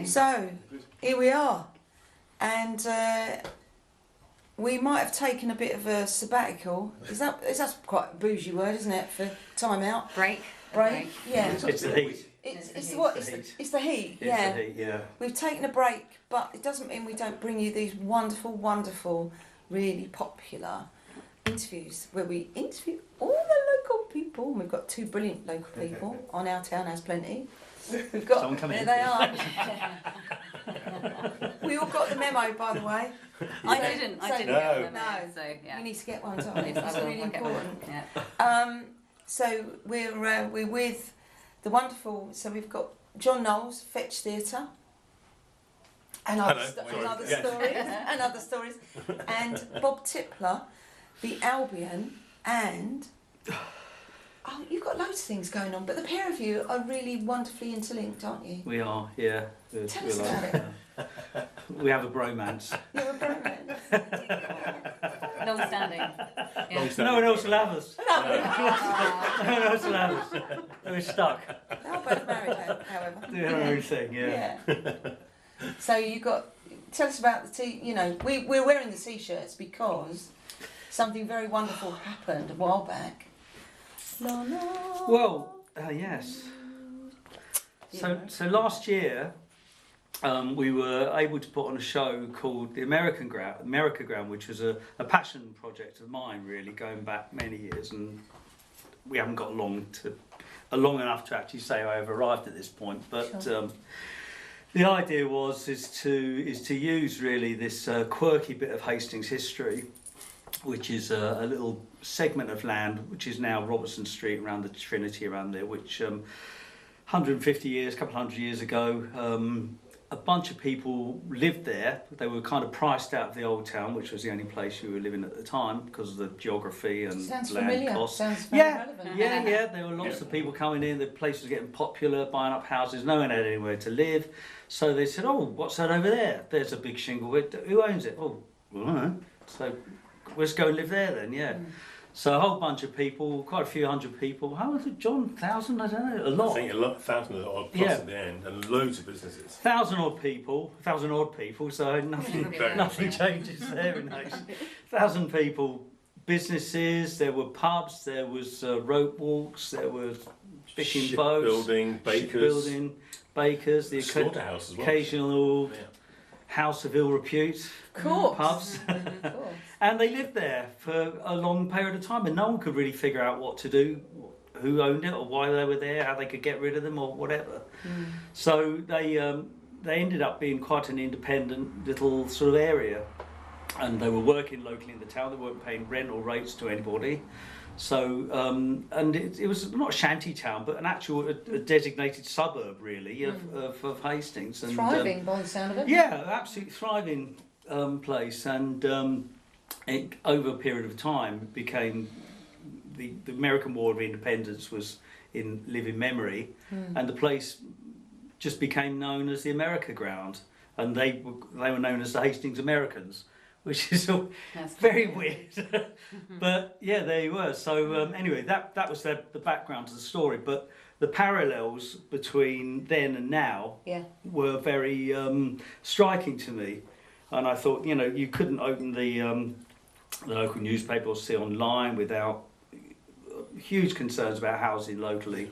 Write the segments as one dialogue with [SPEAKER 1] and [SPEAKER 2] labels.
[SPEAKER 1] So, here we are. And we might have taken a bit of a sabbatical. That's quite a bougie word, isn't it, for time out?
[SPEAKER 2] Break.
[SPEAKER 1] Yeah.
[SPEAKER 3] It's the heat.
[SPEAKER 1] It's the heat, yeah.
[SPEAKER 3] It's the heat, yeah.
[SPEAKER 1] We've taken a break, but it doesn't mean we don't bring you these wonderful, wonderful, really popular interviews where we interview all the local people. We've got 2 brilliant local people on Our Town Has Plenty. We've got,
[SPEAKER 3] someone come
[SPEAKER 1] there
[SPEAKER 3] in.
[SPEAKER 1] they are. We all got the memo, by the way.
[SPEAKER 2] I didn't.
[SPEAKER 1] No.
[SPEAKER 2] Get the memo, so yeah.
[SPEAKER 1] You need to get one, don't you? It's
[SPEAKER 2] I will,
[SPEAKER 1] really
[SPEAKER 2] I'll get one,
[SPEAKER 1] important.
[SPEAKER 2] yeah.
[SPEAKER 1] So we're with the wonderful. So we've got John Knowles, Fetch Theatre, and other stories, and Bob Tipler, the Albion, and you've got loads of things going on. But the pair of you are really wonderfully interlinked, aren't you?
[SPEAKER 3] We are, yeah.
[SPEAKER 1] Tell us about it.
[SPEAKER 3] We have a bromance.
[SPEAKER 1] You're a bromance.
[SPEAKER 2] Long standing. Yeah.
[SPEAKER 3] No one else will have us. No one else will have us. We're stuck.
[SPEAKER 1] They're both married, however.
[SPEAKER 3] Doing our own thing, yeah.
[SPEAKER 1] So tell us about the we're wearing the t-shirts because something very wonderful happened a while back.
[SPEAKER 3] Well, yes. So last year, we were able to put on a show called the America Ground, which was a passion project of mine, really, going back many years, and we haven't got long enough to actually say I've arrived at this point. But
[SPEAKER 1] sure.
[SPEAKER 3] The idea is to use really this quirky bit of Hastings history, which is a little segment of land which is now Robertson Street around the Trinity around there, which 150 years, a couple of hundred years ago, a bunch of people lived there. They were kind of priced out of the old town, which was the only place you were living at the time because of the geography and
[SPEAKER 1] Sounds
[SPEAKER 3] land
[SPEAKER 1] familiar.
[SPEAKER 3] costs.
[SPEAKER 1] Sounds very relevant.
[SPEAKER 3] Yeah. There were lots of people coming in. The place was getting popular, buying up houses. No one had anywhere to live. So they said, "Oh, what's that over there? There's a big shingle. Who owns it?" "Oh, I don't know." So let's go and live there then, yeah. So a whole bunch of people, quite a few hundred people. How was it, John? 1,000? I don't know. A lot.
[SPEAKER 4] I think 1,000 odd plus at the end, and loads of businesses.
[SPEAKER 3] 1,000 odd people. So nothing changes there in Hastings. 1,000 people, businesses. There were pubs. There was rope walks. There was fishing boats, bakers, the
[SPEAKER 4] slaughterhouse as well.
[SPEAKER 3] Occasional house of ill repute.
[SPEAKER 1] Cool.
[SPEAKER 3] Pubs.
[SPEAKER 1] Cool.
[SPEAKER 3] And they lived there for a long period of time, and no one could really figure out what to do, who owned it, or why they were there, how they could get rid of them, or whatever. So they ended up being quite an independent little sort of area, and they were working locally in the town. They weren't paying rental rates to anybody. So and it was not a shanty town, but a designated suburb really of Hastings. And,
[SPEAKER 1] thriving by the sound of it.
[SPEAKER 3] Yeah, absolutely thriving place, and over a period of time it became the American War of Independence was in living memory, and the place just became known as the America Ground, and they were known as the Hastings Americans, which is very weird. But yeah, there you were. So anyway, that was the background to the story. But the parallels between then and now were very striking to me. And I thought, you couldn't open the local newspaper or see online without huge concerns about housing locally.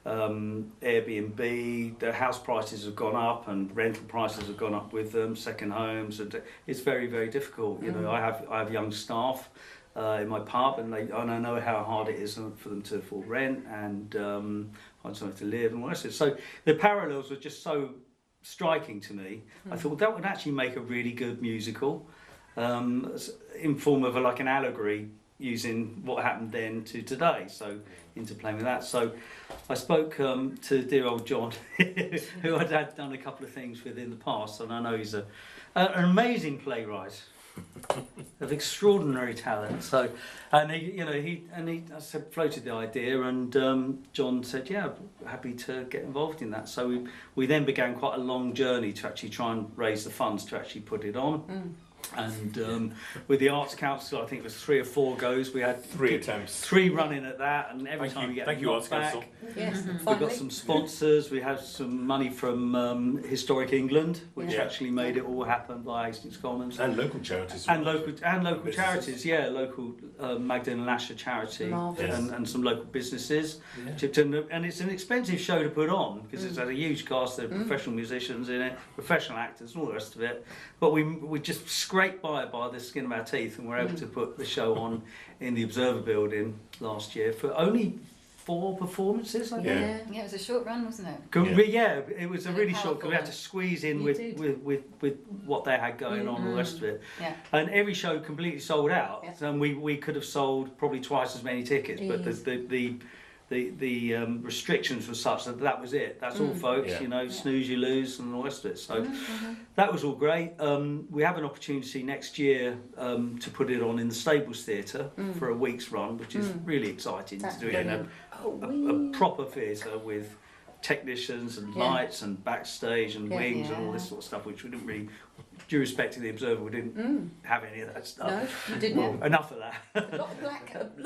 [SPEAKER 3] Airbnb, the house prices have gone up and rental prices have gone up with them, second homes, and it's very, very difficult. I have young staff in my pub, and I know how hard it is for them to afford rent and find somewhere to live and all that. So the parallels were just so striking to me. I thought that would actually make a really good musical, in form of like an allegory, using what happened then to today, so interplaying with that. So I spoke to dear old John, who I'd had done a couple of things with in the past, and I know he's an amazing playwright of extraordinary talent. So, and he I said, floated the idea, and John said, "Yeah, happy to get involved in that." So we then began quite a long journey to actually try and raise the funds to actually put it on. And with the Arts Council, I think it was 3 or 4 goes. We had
[SPEAKER 4] 3 attempts.
[SPEAKER 3] 3 running at that, and every time you get
[SPEAKER 4] Thank you, Arts
[SPEAKER 3] back.
[SPEAKER 4] Council.
[SPEAKER 1] Yes,
[SPEAKER 3] We've got some sponsors. We have some money from Historic England, which actually made it all happen by Hastings Commons.
[SPEAKER 4] And local charities.
[SPEAKER 3] And local charities, local Magdalene and Asher charity, and some local businesses chipped in. And it's an expensive show to put on because it's had a huge cast. There are professional musicians in it, professional actors, and all the rest of it. But we just scraped by the skin of our teeth, and we're able to put the show on in the Observer Building last year for only 4 performances, I think.
[SPEAKER 2] Yeah, it was a short run, wasn't it?
[SPEAKER 3] It was a really short, because we had to squeeze in with what they had going on and all the rest of it.
[SPEAKER 2] Yeah.
[SPEAKER 3] And every show completely sold out, and we could have sold probably twice as many tickets, but the restrictions were such that was it. That's all, folks.
[SPEAKER 4] Yeah.
[SPEAKER 3] You know, snooze you lose, and all the rest of it. So that was all great. We have an opportunity next year to put it on in the Stables Theatre for a week's run, which is really exciting to do it in a proper theatre with technicians and lights and backstage and wings and all this sort of stuff, which we didn't really, due respect to the Observer, we didn't have any of that stuff.
[SPEAKER 1] No, you didn't.
[SPEAKER 3] Well, enough of that.
[SPEAKER 1] A lot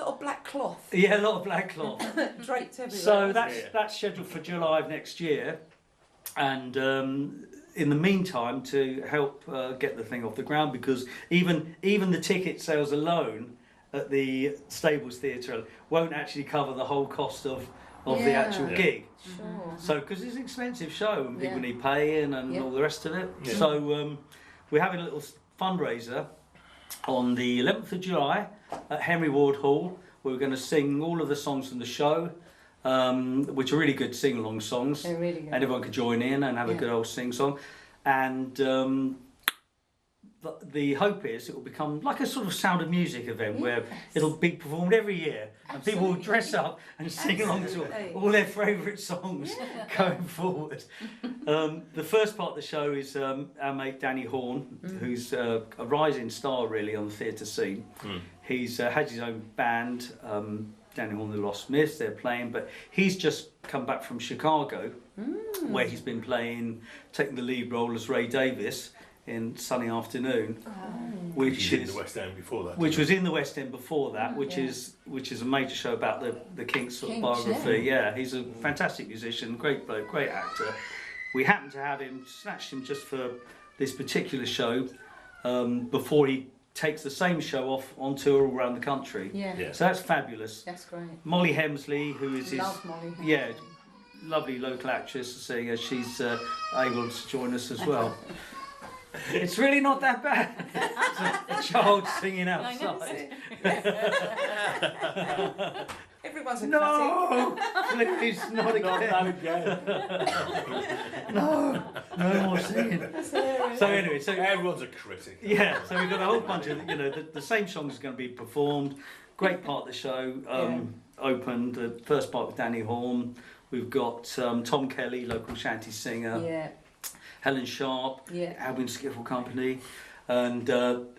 [SPEAKER 1] of black cloth.
[SPEAKER 3] Yeah, a lot of black cloth.
[SPEAKER 1] Draped everywhere.
[SPEAKER 3] So that's scheduled for July of next year, and in the meantime, to help get the thing off the ground, because even the ticket sales alone at the Stables Theatre won't actually cover the whole cost of the actual gig.
[SPEAKER 1] Sure.
[SPEAKER 3] So, because it's an expensive show and people need paying and all the rest of it.
[SPEAKER 4] Yeah.
[SPEAKER 3] So we're having a little fundraiser on the 11th of July at Henry Ward Hall. We're going to sing all of the songs from the show, which are really good sing-along songs.
[SPEAKER 1] They're really good.
[SPEAKER 3] And everyone could join in and have a good old sing-song. And the hope is it will become like a sort of Sound of Music event where it'll be performed every year, and people will dress up and sing along to all their favourite songs going forward. The first part of the show is our mate Danny Horn, who's a rising star really on the theatre scene. He's had his own band, Danny Horn and the Lost Myths. They're playing, but he's just come back from Chicago, where he's been taking the lead role as Ray Davis in Sunny Afternoon, which
[SPEAKER 4] in the West End before that.
[SPEAKER 3] Which was in the West End before that, which is a major show about the Kinks sort of biography. Yeah, he's a fantastic musician, great bloke, great actor. We happened to have him, snatched him just for this particular show before he takes the same show off on tour all around the country.
[SPEAKER 1] Yeah.
[SPEAKER 3] So that's fabulous.
[SPEAKER 1] That's great.
[SPEAKER 3] Molly Hemsley, who is
[SPEAKER 1] Love Molly Hemsley.
[SPEAKER 3] yeah, lovely local actress, singer, she's able to join us as well. It's really not that bad. It's a child singing outside.
[SPEAKER 1] Everyone's a
[SPEAKER 3] No, please, not again. No more singing. So anyway, so
[SPEAKER 4] everyone's a critic.
[SPEAKER 3] yeah, so we've got a whole bunch of the same songs are going to be performed. Great part of the show opened. The first part with Danny Horn. We've got Tom Kelly, local shanty singer.
[SPEAKER 1] Yeah.
[SPEAKER 3] Helen Sharp, Albion Skiffle Company, and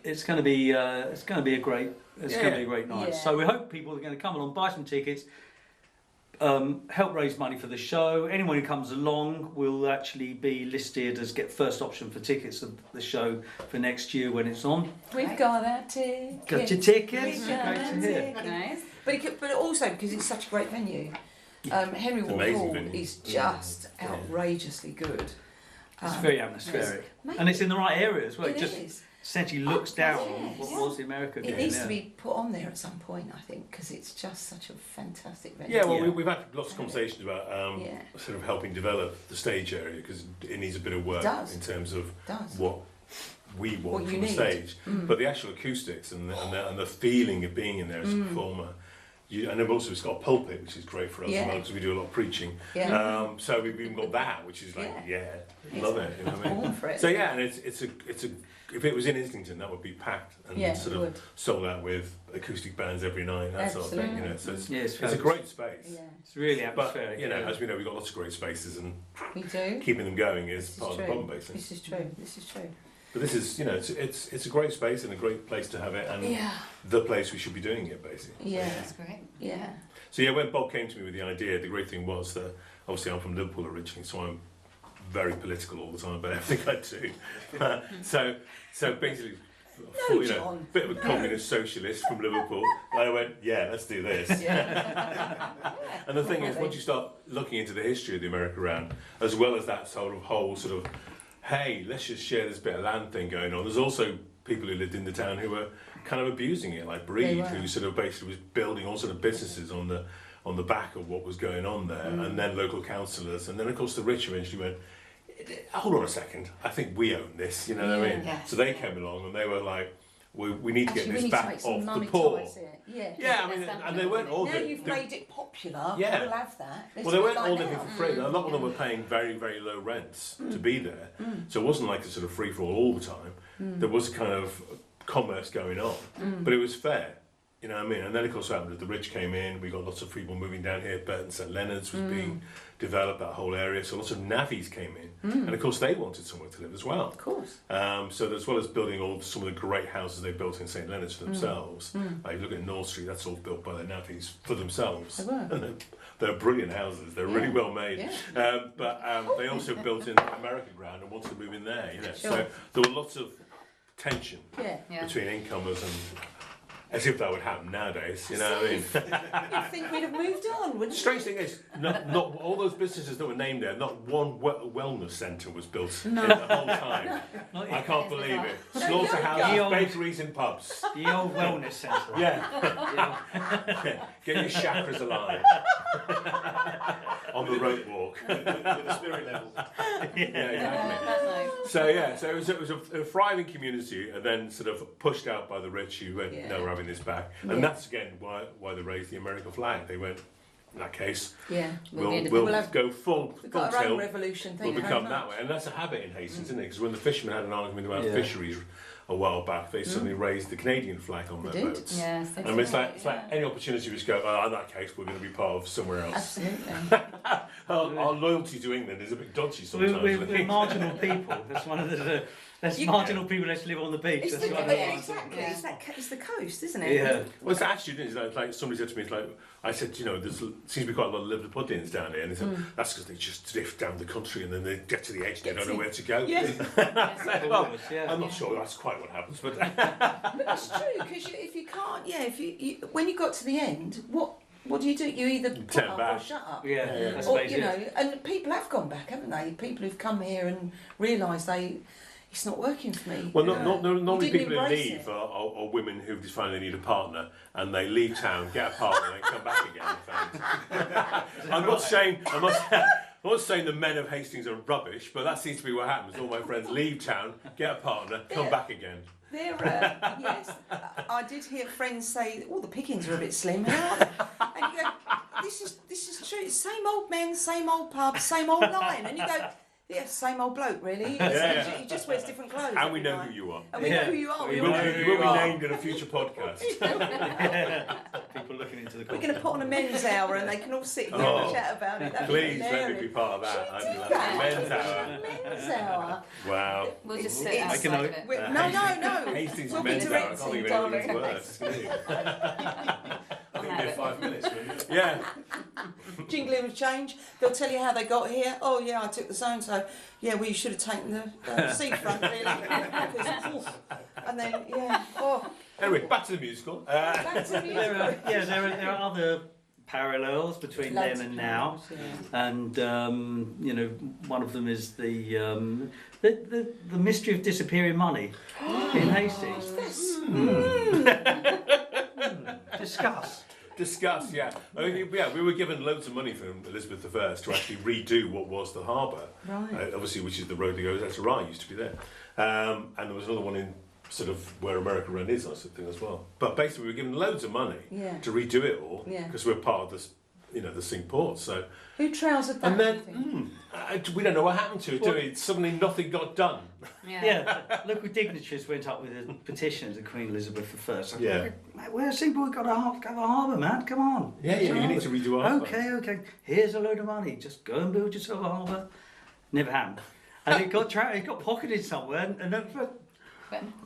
[SPEAKER 3] it's going to be a great night.
[SPEAKER 1] Yeah.
[SPEAKER 3] So we hope people are going to come along, buy some tickets, help raise money for the show. Anyone who comes along will actually be listed as get first option for tickets of the show for next year when it's on.
[SPEAKER 1] We've got our tickets.
[SPEAKER 3] Got your tickets?
[SPEAKER 1] We've got
[SPEAKER 3] Great
[SPEAKER 1] our
[SPEAKER 3] to hear.
[SPEAKER 1] tickets. But also because it's such a great venue. Henry Ward Hall is just outrageously good.
[SPEAKER 3] It's very atmospheric, and it's in the right area as well. It just
[SPEAKER 1] is.
[SPEAKER 3] essentially looks down on what was the America game.
[SPEAKER 1] It needs to be put on there at some point, I think, because it's just such a fantastic venue.
[SPEAKER 4] Yeah, well, we've had lots of conversations about sort of helping develop the stage area, because it needs a bit of work in terms of what we want from the stage. But the actual acoustics and the feeling of being in there as a performer. And then also it's got a pulpit, which is great for us as well, because we do a lot of preaching. Yeah. So we've even got that, which is like, love it. You know what I mean?
[SPEAKER 1] For it.
[SPEAKER 4] So yeah, and it's a if it was in Islington, that would be packed and sort of sold out with acoustic bands every night, that sort of thing. You know, so it's a great space.
[SPEAKER 1] Yeah.
[SPEAKER 3] It's really atmospheric.
[SPEAKER 4] But you know, as we know, we've got lots of great spaces, and
[SPEAKER 1] we do.
[SPEAKER 4] Keeping them going is part of the problem, basically.
[SPEAKER 1] This is true. This is true.
[SPEAKER 4] But this is, you know, it's a great space and a great place to have it, and the place we should be doing it, basically.
[SPEAKER 1] Yeah,
[SPEAKER 2] that's great.
[SPEAKER 1] Yeah.
[SPEAKER 4] So yeah, when Bob came to me with the idea, the great thing was that obviously I'm from Liverpool originally, so I'm very political all the time about everything I do. So basically, bit of a communist socialist from Liverpool. And I went, yeah, let's do this.
[SPEAKER 1] Yeah.
[SPEAKER 4] And the thing is, once you start looking into the history of the America round, as well as that whole sort of, hey, let's just share this bit of land thing going on, there's also people who lived in the town who were kind of abusing it, like Breed, who sort of basically was building all sort of businesses on the back of what was going on there, and then local councillors, and then of course the rich eventually went, hold on a second, I think we own this, you know what I mean?
[SPEAKER 2] Yes.
[SPEAKER 4] So they came along and they were like, we need to get this back off the
[SPEAKER 1] money
[SPEAKER 4] poor.
[SPEAKER 1] towards it. Yeah.
[SPEAKER 4] Yeah, I mean, and they weren't all...
[SPEAKER 1] Now you've made it popular,
[SPEAKER 4] Yeah.
[SPEAKER 1] we'll have that.
[SPEAKER 4] Well, they weren't all living for free. A lot of them were paying very, very low rents to be there. So it wasn't like a sort of free-for-all all the time. There was kind of commerce going on, but it was fair. You know what I mean? And then of course what happened is the rich came in, we got lots of people moving down here, Burton St Leonard's was being developed, that whole area, so lots of navvies came in, and of course they wanted somewhere to live as well.
[SPEAKER 1] Of course.
[SPEAKER 4] So as well as building some of the great houses they built in St Leonard's for themselves, like look at North Street, that's all built by the navvies for themselves.
[SPEAKER 1] They were.
[SPEAKER 4] And they're brilliant houses, they're really well made.
[SPEAKER 1] Yeah.
[SPEAKER 4] But they also built in American ground and wanted to move in there, you know.
[SPEAKER 1] Sure.
[SPEAKER 4] So there were lots of tension
[SPEAKER 2] Yeah.
[SPEAKER 4] between incomers and... As if that would happen nowadays, you know what I mean?
[SPEAKER 1] You'd think we'd have moved on, wouldn't you?
[SPEAKER 4] Strange thing is, not all those businesses that were named there, not one wellness centre was built in the whole time. I can't believe it. Slaughterhouses, bakeries and pubs.
[SPEAKER 3] The old wellness centre.
[SPEAKER 4] Yeah. Get your chakras aligned. On the rope walk.
[SPEAKER 5] With the spirit level.
[SPEAKER 4] Yeah, exactly.
[SPEAKER 2] That's nice.
[SPEAKER 4] So it was a thriving community, and then sort of pushed out by the rich who went, no, we're having this back. And that's again why they raised the American flag. They went, in that case, we'll go full
[SPEAKER 1] We've got our own
[SPEAKER 4] tilt.
[SPEAKER 1] revolution thing.
[SPEAKER 4] We'll become that way, and that's a habit in Hastings, isn't it? Because when the fishermen had an argument about fisheries a while back, they suddenly raised the Canadian flag on their boats.
[SPEAKER 2] Yes,
[SPEAKER 4] I mean, it's like any opportunity we just go, oh, in that case, we're going to be part of somewhere else.
[SPEAKER 1] Absolutely.
[SPEAKER 4] Our loyalty to England is a bit dodgy sometimes.
[SPEAKER 3] We're marginal people. That's one of the marginal people. Let's live on the beach.
[SPEAKER 1] It's
[SPEAKER 3] That's
[SPEAKER 1] the,
[SPEAKER 3] what
[SPEAKER 1] exactly.
[SPEAKER 2] Yeah.
[SPEAKER 1] It's the coast, isn't it?
[SPEAKER 3] Yeah.
[SPEAKER 4] Well, it's actually, isn't it? It's like somebody said to me, it's like, I said, you know, there seems to be quite a lot of Liverpudlians down here, and they said, that's because they just drift down the country and then they get to the edge and they don't know where to go.
[SPEAKER 1] Yes.
[SPEAKER 4] Well, I'm not sure that's quite what happens, but...
[SPEAKER 1] But it's true, because if you can't, if you when you got to the end, what do? You either put
[SPEAKER 4] Turn
[SPEAKER 1] up
[SPEAKER 4] back.
[SPEAKER 1] or shut up.
[SPEAKER 3] Yeah. That's
[SPEAKER 1] Or,
[SPEAKER 3] basically
[SPEAKER 1] you know,
[SPEAKER 3] it.
[SPEAKER 1] and people have gone back, haven't they? People who've come here and realised it's not working for me.
[SPEAKER 4] Well, normally people who
[SPEAKER 1] embrace
[SPEAKER 4] leave
[SPEAKER 1] it.
[SPEAKER 4] are women who decide they need a partner, and they leave town, get a partner, and come back again. In fact. I'm not saying the men of Hastings are rubbish, but that seems to be what happens. All my friends leave town, get a partner, come back again.
[SPEAKER 1] They're, yes, I did hear friends say, the pickings are a bit slim. And you go, this is true. Same old men, same old pub, same old line. And you go, yeah, same old bloke, really. He just wears different clothes.
[SPEAKER 4] And we
[SPEAKER 1] every
[SPEAKER 4] know
[SPEAKER 1] night.
[SPEAKER 4] who you are.
[SPEAKER 1] And we know who you are.
[SPEAKER 3] We
[SPEAKER 4] You
[SPEAKER 3] will
[SPEAKER 4] will
[SPEAKER 3] know
[SPEAKER 4] be,
[SPEAKER 3] who
[SPEAKER 4] you will
[SPEAKER 3] you
[SPEAKER 4] be
[SPEAKER 3] are.
[SPEAKER 4] named in a future podcast.
[SPEAKER 3] People looking into the
[SPEAKER 1] We're going to put on a men's hour and they can all sit here and chat about it. That'd be
[SPEAKER 4] Please let me
[SPEAKER 1] hilarious.
[SPEAKER 4] be part of that. I'd
[SPEAKER 1] Should we
[SPEAKER 4] love
[SPEAKER 1] do that?
[SPEAKER 4] Men's hour.
[SPEAKER 1] Men's hour.
[SPEAKER 4] Wow.
[SPEAKER 2] We'll just sit
[SPEAKER 1] It's-
[SPEAKER 2] outside of it.
[SPEAKER 1] No.
[SPEAKER 4] Hastings
[SPEAKER 1] We'll be
[SPEAKER 4] Men's Hour. I can't
[SPEAKER 1] directing,
[SPEAKER 4] think of anything
[SPEAKER 1] darling.
[SPEAKER 4] worse. Can you?
[SPEAKER 5] I think they're 5 minutes, wouldn't it?
[SPEAKER 4] Yeah.
[SPEAKER 1] Jingling with change. They'll tell you how they got here. Oh yeah, I took the so and so. Yeah, well you should have taken the seafront really. Because, and then
[SPEAKER 4] Anyway, back to the musical.
[SPEAKER 1] back to music.
[SPEAKER 3] there are other parallels between
[SPEAKER 1] Loads
[SPEAKER 3] them
[SPEAKER 1] of
[SPEAKER 3] and now,
[SPEAKER 1] parallels,
[SPEAKER 3] and you know, one of them is the mystery of disappearing money in Hastings.
[SPEAKER 4] Discuss, yeah. I mean, we were given loads of money from Elizabeth I to actually redo what was the harbour,
[SPEAKER 1] Right.
[SPEAKER 4] obviously, which is the road that goes out to Rye, used to be there. And there was another one in sort of where America Run is, I think, as well. But basically, we were given loads of money to redo it all because we're part of this, you know, the Cinque Ports. So
[SPEAKER 1] Who trousered that?
[SPEAKER 4] and then we don't know what happened to it, do we? Suddenly, nothing got done.
[SPEAKER 3] Yeah, local dignitaries went up with a petition to Queen Elizabeth I. Like,
[SPEAKER 4] Yeah.
[SPEAKER 3] Where's Cinque Port got a harbour, man? Come on.
[SPEAKER 4] Yeah, you need to redo our
[SPEAKER 3] Okay. Here's a load of money. Just go and build yourself a harbour. Never happened. And it got pocketed somewhere.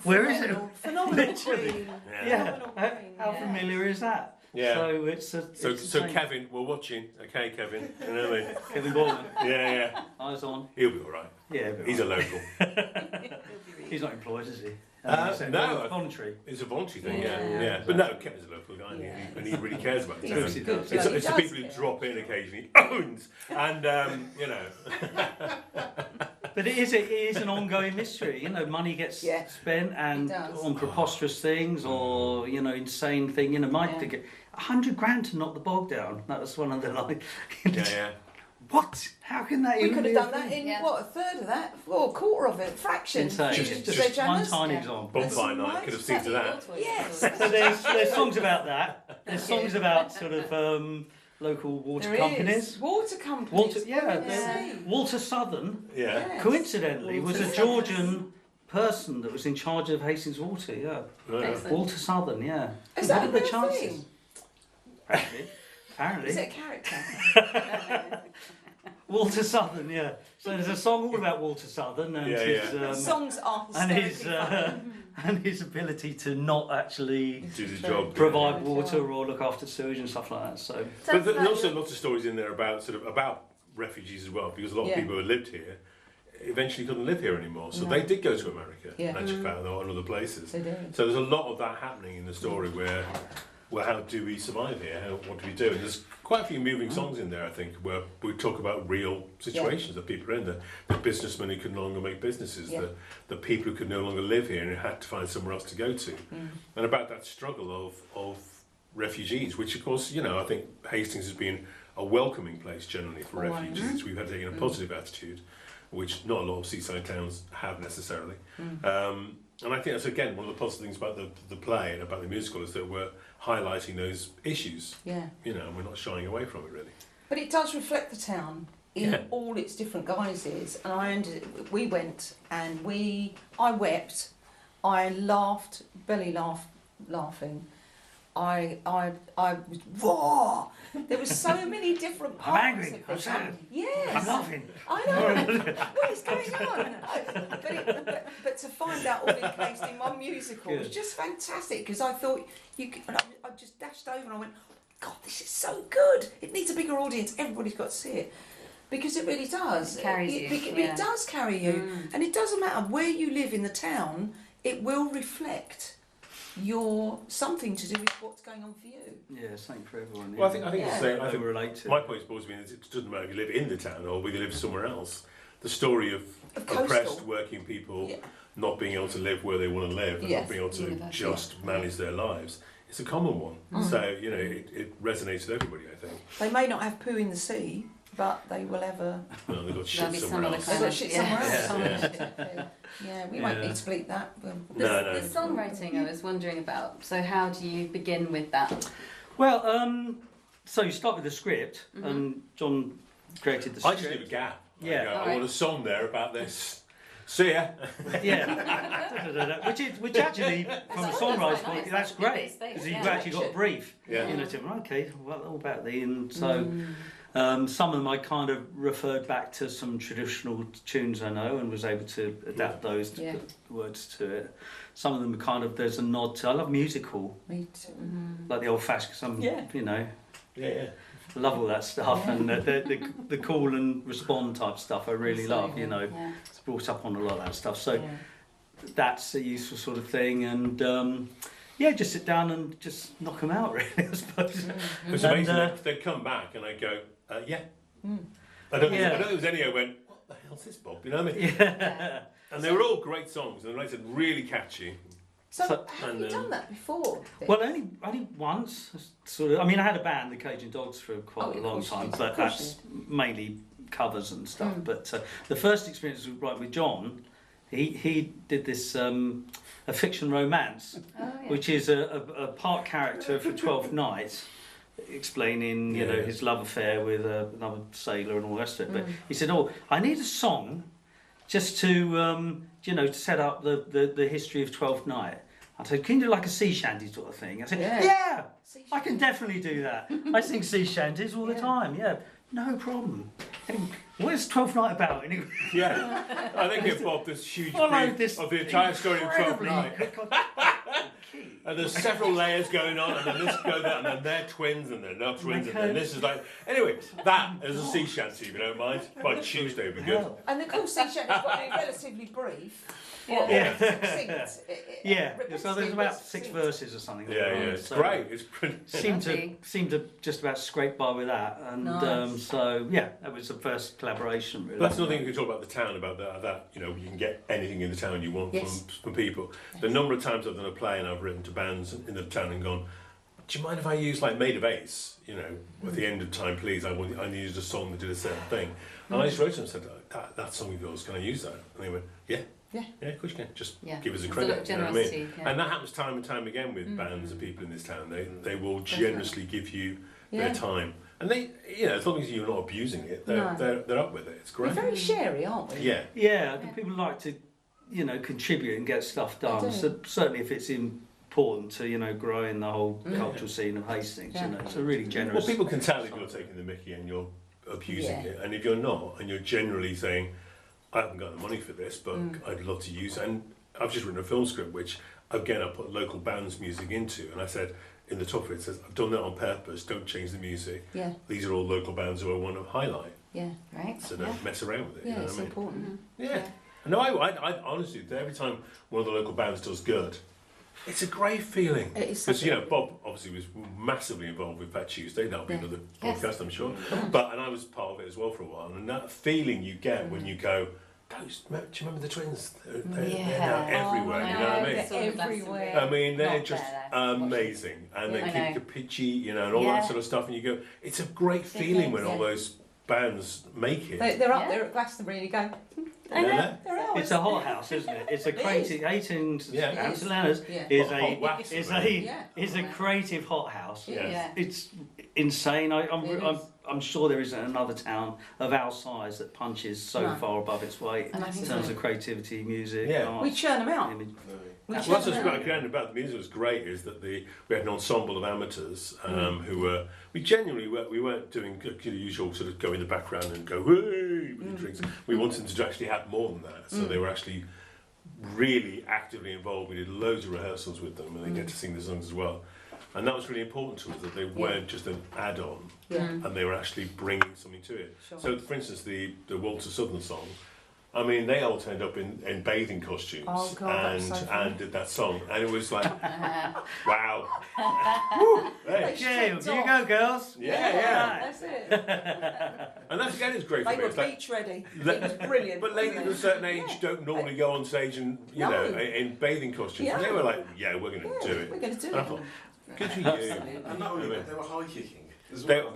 [SPEAKER 3] Where is it?
[SPEAKER 1] Phenomenal
[SPEAKER 3] Literally.
[SPEAKER 1] queen.
[SPEAKER 3] Yeah.
[SPEAKER 1] Phenomenal
[SPEAKER 3] How
[SPEAKER 1] queen.
[SPEAKER 3] familiar is that?
[SPEAKER 4] Yeah.
[SPEAKER 3] So it's a.
[SPEAKER 4] So Kevin, we're watching. Okay, Kevin. You know what I mean?
[SPEAKER 3] Kevin Borman.
[SPEAKER 4] Yeah.
[SPEAKER 3] Eyes on.
[SPEAKER 4] He'll be all right.
[SPEAKER 3] Yeah.
[SPEAKER 4] He's a local.
[SPEAKER 3] He's not employed, is he?
[SPEAKER 4] No,
[SPEAKER 3] voluntary.
[SPEAKER 4] It's a voluntary thing,
[SPEAKER 1] Yeah.
[SPEAKER 4] yeah. But no, Kevin's a local guy, and he really cares about the town. It's the people who drop in occasionally, owns, and you know.
[SPEAKER 3] But it is an ongoing mystery. You know, money gets spent and on preposterous things or insane thing. You know, to get $100,000 to knock the bog down. That was one of the
[SPEAKER 4] Yeah.
[SPEAKER 3] What? How can that?
[SPEAKER 1] We could have done that in a third of that, or a quarter of it, fraction.
[SPEAKER 3] Just one tiny example.
[SPEAKER 4] Bonfire night could have seen to that.
[SPEAKER 1] Yes.
[SPEAKER 3] So there's songs about that. There's songs about sort of local water companies.
[SPEAKER 1] Water companies.
[SPEAKER 3] Walter Southern.
[SPEAKER 4] Yeah.
[SPEAKER 1] Yes.
[SPEAKER 3] Coincidentally, was a Georgian person that was in charge of Hastings Water. Yeah.
[SPEAKER 4] Right.
[SPEAKER 3] Walter Southern. Yeah.
[SPEAKER 1] Is that
[SPEAKER 3] what
[SPEAKER 1] a
[SPEAKER 3] are the
[SPEAKER 1] real
[SPEAKER 3] chances?
[SPEAKER 1] thing?
[SPEAKER 3] Apparently.
[SPEAKER 1] Is it a character?
[SPEAKER 3] Walter Southern, yeah. So there's a song all about Walter Southern and his
[SPEAKER 1] songs are
[SPEAKER 3] and his ability to not actually
[SPEAKER 4] do the job,
[SPEAKER 3] provide water or look after sewage and stuff like that. So,
[SPEAKER 4] but there's also lots of stories in there about refugees as well, because a lot of people who lived here eventually couldn't live here anymore, so they did go to America and actually found out in other places. So there's a lot of that happening in the story where how do we survive here? What do we do? And there's quite a few moving songs in there, I think, where we talk about real situations that people are in. The businessmen who could no longer make businesses, the people who could no longer live here and who had to find somewhere else to go to. And about that struggle of refugees, which of course, I think Hastings has been a welcoming place generally for refugees. We've had taken a positive attitude, which not a lot of seaside towns have necessarily. And I think that's, again, one of the positive things about the play and about the musical is that we're highlighting those issues. Yeah. And we're not shying away from it, really.
[SPEAKER 1] But it does reflect the town in all its different guises. And we went and I wept, I laughed, laughing. I was raw. There were so many different parts.
[SPEAKER 3] I'm angry.
[SPEAKER 1] I'm
[SPEAKER 3] sad.
[SPEAKER 1] Yes.
[SPEAKER 3] I'm laughing.
[SPEAKER 1] I know. What is going on? But to find out all encased in one musical was just fantastic, because I thought I just dashed over and I went, God, this is so good. It needs a bigger audience. Everybody's got to see it. Because it really does.
[SPEAKER 2] It carries you.
[SPEAKER 1] It does carry you. And it doesn't matter where you live in the town, it will reflect something to do with what's going on for you.
[SPEAKER 3] Yeah, same for everyone.
[SPEAKER 4] Well, I think it's the same. I think
[SPEAKER 3] relate to.
[SPEAKER 4] My point has always been that it doesn't matter if you live in the town or whether you live somewhere else. The story of oppressed working people not being able to live where they want to live and not being able to just manage their lives, it's a common one. So, it resonates with everybody, I think.
[SPEAKER 1] They may not have poo in the sea, but they will ever...
[SPEAKER 4] No, they've got shit somewhere else.
[SPEAKER 1] They've got shit somewhere else. Yeah, we won't need to bleep that.
[SPEAKER 2] The songwriting I was wondering about, so how do you begin with that?
[SPEAKER 3] Well, so you start with the script, and John created the script.
[SPEAKER 4] I just leave a gap.
[SPEAKER 3] Yeah.
[SPEAKER 4] I want a song there about this. See ya.
[SPEAKER 3] Yeah. Which actually, from a songwriter's point of view, that's great, because you've actually got a brief. Okay, well, all about the... And so... some of them I kind of referred back to some traditional tunes I know and was able to adapt those to put words to it. Some of them are kind of, there's a nod to, I love musical. Me too. Like the old fashioned, love all that stuff and the call and respond type stuff I really love, It's brought up on a lot of that stuff. So that's a useful sort of thing, and just sit down and just knock them out, really, I suppose.
[SPEAKER 4] It's amazing. They'd come back and I'd go, I don't think there was any I went, what the hell's this, Bob? You know what I mean? Yeah. And they were all great songs, and like I said, really catchy.
[SPEAKER 1] So have you done that before?
[SPEAKER 3] Well, only once. Sort of. I mean, I had a band, the Cajun Dogs, for quite a long time, but that's mainly covers and stuff. But the first experience was with John. He did this a fiction romance, which is a part character for 12 Nights, explaining his love affair with another sailor and all the rest of it. But he said, I need a song just to to set up the history of 12th Night. I said, can you do like a sea shanty sort of thing? I said, I can definitely do that. I sing sea shanties all the time. No problem. What is 12th Night about anyway?
[SPEAKER 4] I think if Bob, this huge brief of the entire story of 12th Night.
[SPEAKER 3] key.
[SPEAKER 4] And there's several layers going on, and then this goes that, and then they're twins, and they're not twins, and then this is like... Anyway, that is a sea shanty, if you don't mind. By Tuesday would be good.
[SPEAKER 1] And the cool sea shanty's got to be relatively brief.
[SPEAKER 2] Yeah.
[SPEAKER 3] So there's about 6 verses or something.
[SPEAKER 4] It's great. It's pretty...
[SPEAKER 3] Seemed to just about scrape by with that, and that was the first collaboration. Really.
[SPEAKER 4] But that's another thing you can talk about the town, about that you can get anything in the town you want from people. Yes. The number of times I've done a play and I've written to bands in the town and gone, do you mind if I use like Maid of Ace? At the end of Time Please, I used a song that did a certain thing. And I just wrote to them and said, that song of yours, can I use that? And they went, yeah, of course you can. Just give us a credit. You know what I mean? And that happens time and time again with bands and people in this town. They will generously give you their time. And they, as long as you're not abusing it, they're up with it. It's great.
[SPEAKER 1] We're very sharey, aren't we?
[SPEAKER 3] Yeah. People like to, contribute and get stuff done. So certainly if it's important to, growing the whole cultural scene of Hastings, it's a really generous...
[SPEAKER 4] Well, people can tell if you're taking the mickey and you're abusing it, and if you're not, and you're generally saying, I haven't got the money for this, but I'd love to use it. And I've just written a film script, which, again, I put local bands' music into, and I said, in the top of it, it says, I've done that on purpose, don't change the music. Yeah. These are all local bands who I want to highlight.
[SPEAKER 1] Yeah, right.
[SPEAKER 4] So don't mess around with it.
[SPEAKER 1] Yeah, it's important.
[SPEAKER 4] Yeah. No, I honestly, every time one of the local bands does good, it's a great feeling.
[SPEAKER 1] It is.
[SPEAKER 4] Because, Bob obviously was massively involved with Fat Tuesday. That'll be another podcast, I'm sure. And I was part of it as well for a while. And that feeling you get when you go, do you remember the twins? They're now everywhere, you know what I mean?
[SPEAKER 1] They're everywhere.
[SPEAKER 4] I mean, they're just amazing. And they keep the pitchy, and all that sort of stuff. And you go, it's a great feeling when all those bands make it.
[SPEAKER 1] They're up there at Glastonbury and you go,
[SPEAKER 2] I know.
[SPEAKER 3] It's a hothouse, isn't it? It's a creative... Hastings, Antillanas is a creative hothouse.
[SPEAKER 4] Yeah.
[SPEAKER 3] It's insane. I'm sure there isn't another town of our size that punches so far above its weight in terms of creativity, music, art.
[SPEAKER 1] We churn them out.
[SPEAKER 4] What's about the music was great is that we had an ensemble of amateurs who were... We weren't doing the usual sort of go in the background and go, hey, with the drinks. We wanted them to actually have more than that. So they were actually really actively involved. We did loads of rehearsals with them and they get to sing the songs as well. And that was really important to us, that they weren't just an add-on and they were actually bringing something to it. Sure. So, for instess, the Walter Southern song, I mean, they all turned up in bathing costumes and did that song. And it was like, wow. Woo, hey.
[SPEAKER 3] Here you go, girls.
[SPEAKER 4] Yeah.
[SPEAKER 1] That's it.
[SPEAKER 4] And that's, again, it's great
[SPEAKER 1] they
[SPEAKER 4] for me.
[SPEAKER 1] They were beach ready. It was brilliant.
[SPEAKER 4] But ladies of a certain age don't normally go on stage and, in bathing costumes. And they were like, we're going to do it.
[SPEAKER 1] We're going to do it.
[SPEAKER 4] Good for you.
[SPEAKER 5] And not only that, they were high kicking.
[SPEAKER 4] That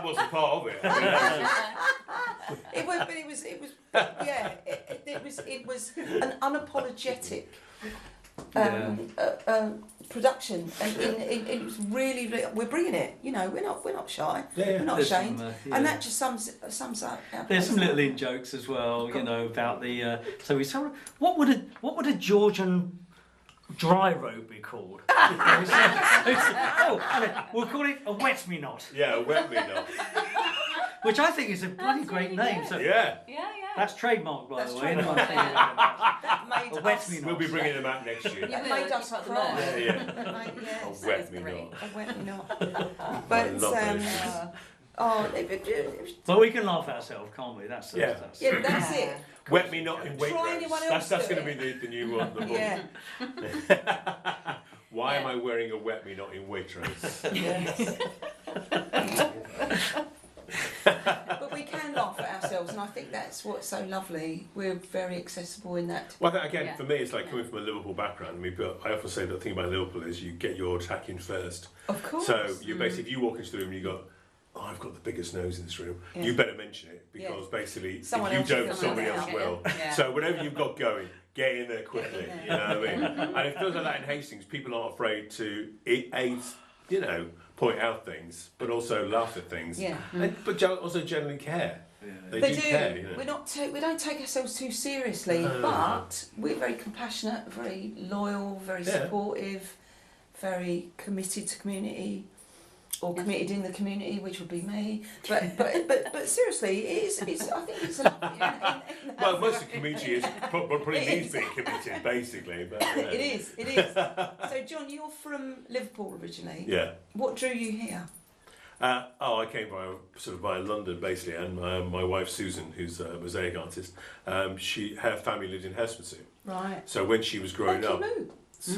[SPEAKER 4] wasn't part of it.
[SPEAKER 1] It was an unapologetic production, and it was really we're bringing it. We're not shy. We're not ashamed, and that just sums up.
[SPEAKER 3] There's some little in jokes as well, about the. So we said, what would a Georgian dry robe be called? We'll call it a wet me not.
[SPEAKER 4] Yeah, a wet me not.
[SPEAKER 3] Which I think is a bloody great name. So that's trademarked, by the way.
[SPEAKER 1] That made
[SPEAKER 3] a wet me not.
[SPEAKER 4] We'll be bringing them out next year.
[SPEAKER 1] That made us cry.
[SPEAKER 4] A wet me not.
[SPEAKER 1] A wet me not. But
[SPEAKER 3] but we can laugh at ourselves, can't we? That's
[SPEAKER 1] that's it.
[SPEAKER 4] Wet me not in waitrose. That's going to be the new one. The book. Why am I wearing a wet me not in waitrose?
[SPEAKER 1] Yes. But we can laugh at ourselves, and I think that's what's so lovely. We're very accessible in that.
[SPEAKER 4] Well, again, for me, it's like coming from a Liverpool background. I often say the thing about Liverpool is you get your attack in first.
[SPEAKER 1] Of course.
[SPEAKER 4] So you basically, if you walk into the room and you go, I've got the biggest nose in this room. Yeah. You better mention it because basically,
[SPEAKER 1] someone
[SPEAKER 4] if you don't, somebody else will.
[SPEAKER 2] Yeah.
[SPEAKER 4] So whatever you've got going, get in there quickly. You know what I mean? And it feels like that in Hastings. People aren't afraid to point out things, but also laugh at things. Yeah. But also generally care. Yeah. They do care.
[SPEAKER 1] We don't take ourselves too seriously, but we're very compassionate, very loyal, very supportive, very committed to community. or committed in the community, which would be me. But seriously, it's I think it's a lot.
[SPEAKER 4] Well, most of the community is probably needs being committed, basically. But,
[SPEAKER 1] It is. So, John, you're from Liverpool originally.
[SPEAKER 4] Yeah.
[SPEAKER 1] What drew you here?
[SPEAKER 4] I came via London, basically, and my wife Susan, who's a mosaic artist, her family lived in Hastings.
[SPEAKER 1] Right.
[SPEAKER 4] So when she was growing up, when she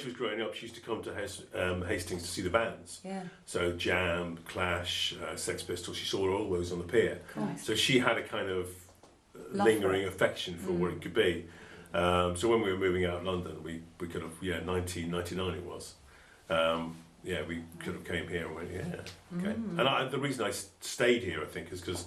[SPEAKER 4] was growing up, she used to come to Hastings to see the bands.
[SPEAKER 1] Yeah.
[SPEAKER 4] So Jam, Clash, Sex Pistols. She saw all those on the pier.
[SPEAKER 1] Nice.
[SPEAKER 4] So she had a kind of lingering affection for what it could be. So when we were moving out of London, we could have 1999 it was. We could have came here and went, okay. And the reason I stayed here, I think, is because